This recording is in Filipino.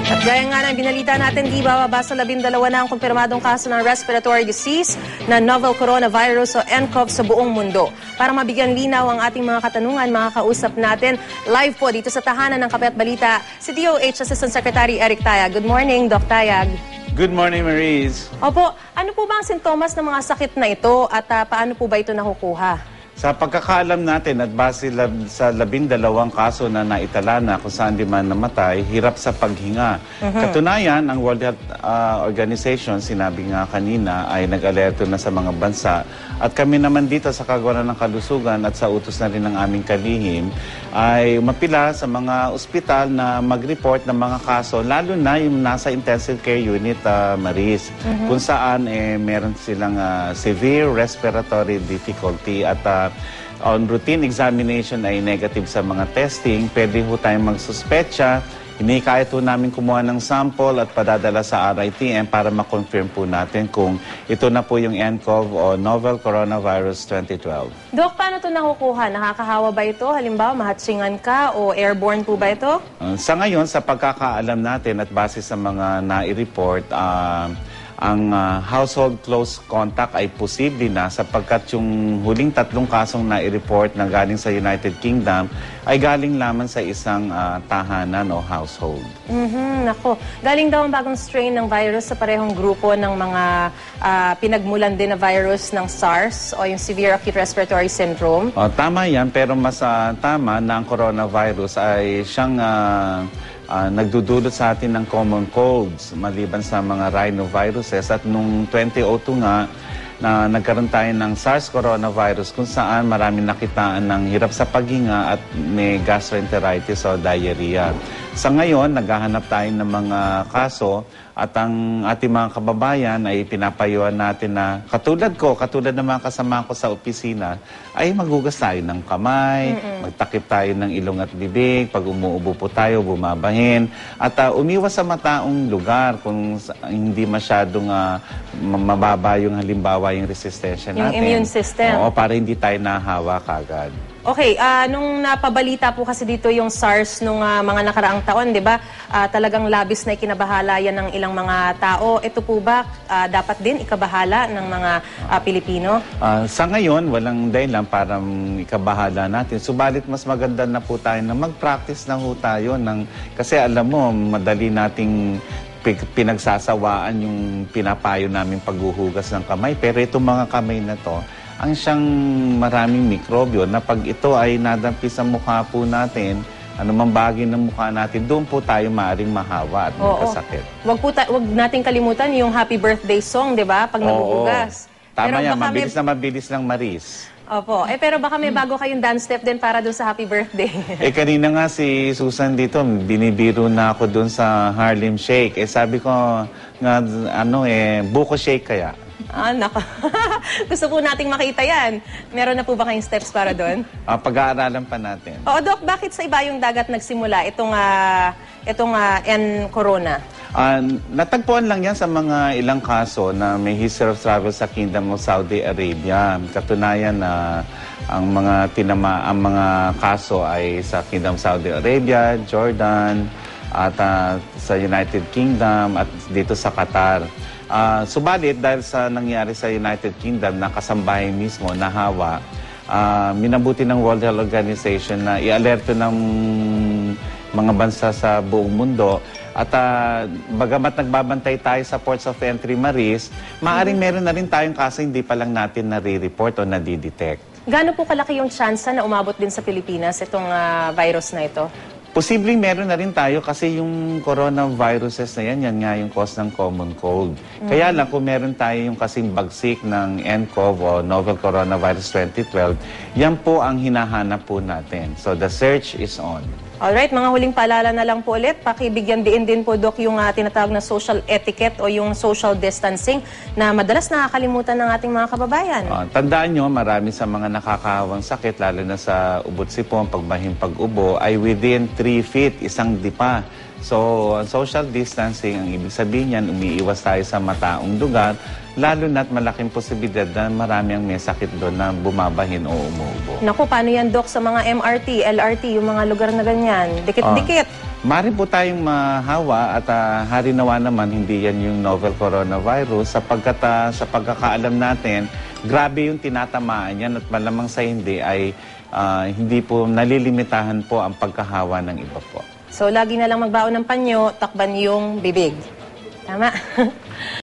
At gaya nga ng binalita natin, di bababa sa 12 na ang kumpirmadong kaso ng respiratory disease na novel coronavirus o nCoV sa buong mundo. Para mabigyan linaw ang ating mga katanungan, makakausap natin live po dito sa tahanan ng Kape at Balita si DOH Assistant Secretary Eric Tayag. Good morning, Doc Tayag. Good morning, Maris. Opo, ano po ba ang sintomas ng mga sakit na ito at paano po ba ito nakukuha? Sa pagkakaalam natin at base sa 12 kaso na naitala na kung saan di man namatay, hirap sa paghinga. Katunayan, ang World Health Organization, sinabi nga kanina, ay nag-alerto na sa mga bansa. At kami naman dito sa Kagawaran ng Kalusugan at sa utos na rin ng aming kalihim, ay umapila sa mga ospital na mag-report ng mga kaso, lalo na yung nasa intensive care unit, Maris, kung saan meron silang severe respiratory difficulty at on routine examination ay negative sa mga testing, pwede ho tayong magsuspecha. Inikaya po namin kumuha ng sample at padadala sa RITM para ma-confirm po natin kung ito na po yung nCoV o Novel Coronavirus 2012. Dok, paano ito nakukuha? Nakakahawa ba ito? Halimbawa, mahatsingan ka o airborne po ba ito? Sa ngayon, sa pagkakaalam natin at base sa mga nai-report, ang household close contact ay posible na sapagkat yung huling 3 kasong nai-report na galing sa United Kingdom ay galing lamang sa isang tahanan o household. Nako. Galing daw ang bagong strain ng virus sa parehong grupo ng mga pinagmulan din na virus ng SARS o yung Severe Acute Respiratory Syndrome. Tama yan, pero mas tama na ang coronavirus ay siyang nagdudulot sa atin ng common colds maliban sa mga rhinoviruses. At nung 2002 nga, na nagkaroon tayo ng SARS coronavirus kung saan marami nakitaan ng hirap sa paghinga at may gastroenteritis o diarrhea. Sa ngayon, naghahanap tayo ng mga kaso at ang ating mga kababayan ay pinapayuhan natin na katulad ng mga kasama ko sa opisina, ay maghugas tayo ng kamay, magtakip tayo ng ilong at bibig, pag umuubo po tayo, bumabahin, at umiwas sa mataong lugar kung hindi masyadong mababa yung halimbawa yung resistensya natin. Yung immune system. Oo, para hindi tayo nahawa kagad. Okay, nung napabalita po kasi dito yung SARS nung mga nakaraang taon, di ba? Talagang labis na ikinabahala yan ng ilang mga tao. Ito po ba dapat din ikabahala ng mga Pilipino? Sa ngayon, walang dahilan para ikabahala natin. Subalit mas maganda na po tayo na mag-practice na ho tayo. Kasi alam mo, madali nating pinagsasawaan yung pinapayo namin paghuhugas ng kamay. Pero itong mga kamay na to, ang siyang maraming mikrobyo na pag ito ay nadampi sa mukha po natin, anumang bagay ng mukha natin, doon po tayo maaaring mahawa at magkasakit. Wag nating kalimutan yung happy birthday song, di ba? Pag naguhugas. Tama yan, mabilis lang Maris. Opo. Pero baka may bago kayong dance step din para doon sa happy birthday. Kanina nga si Susan dito, binibiro na ako doon sa Harlem Shake. Sabi ko, nga, buko shake kaya. Nako. Gusto po nating makita yan. Meron na po ba kayong steps para doon? Pag-aaralan pa natin. Oo, Doc, bakit sa ibayong dagat nagsimula itong N-Corona? Natagpuan lang yan sa mga ilang kaso na may history of travel sa Kingdom of Saudi Arabia. Katunayan na ang mga kaso ay sa Kingdom of Saudi Arabia, Jordan, at sa United Kingdom at dito sa Qatar. Subalit dahil sa nangyari sa United Kingdom na kasambahay mismo nahawa, minabuti ng World Health Organization na i-alerto ng mga bansa sa buong mundo at bagamat nagbabantay tayo sa ports of entry, Maris, maaaring meron na rin tayong kaso hindi pa lang natin nare-report o nadidetect. Gaano po kalaki yung tsansa na umabot din sa Pilipinas itong virus na ito? Posibleng meron na rin tayo kasi yung coronaviruses na yan nga yung cause ng common cold. Kaya lang kung meron tayo yung kasing bagsik ng nCoV o Novel Coronavirus 2012, yan po ang hinahanap po natin. So the search is on. Alright, mga huling paalala na lang po ulit. Pakibigyan din po, Doc, yung tinatawag na social etiquette o yung social distancing na madalas nakakalimutan ng ating mga kababayan. Tandaan nyo, marami sa mga nakakahawang sakit, lalo na sa ubot-sipon, pagmahing pag-ubo, ay within 3 feet, isang dipa So, ang social distancing, ang ibig sabihin niyan, umiiwas tayo sa mataong lugar, lalo na't malaking posibilidad na marami ang may sakit doon na bumabahin o umuubo. Naku, paano yan, Doc, sa mga MRT, LRT, yung mga lugar na ganyan? Dikit-dikit. Mari po tayong mahawa at harinawa naman hindi yan yung novel coronavirus sapagkat sa pagkakaalam natin, grabe yung tinatamaan yan at malamang sa hindi ay hindi po nalilimitahan po ang pagkahawa ng iba po. So, lagi na lang magbaon ng panyo, takban yung bibig. Tama?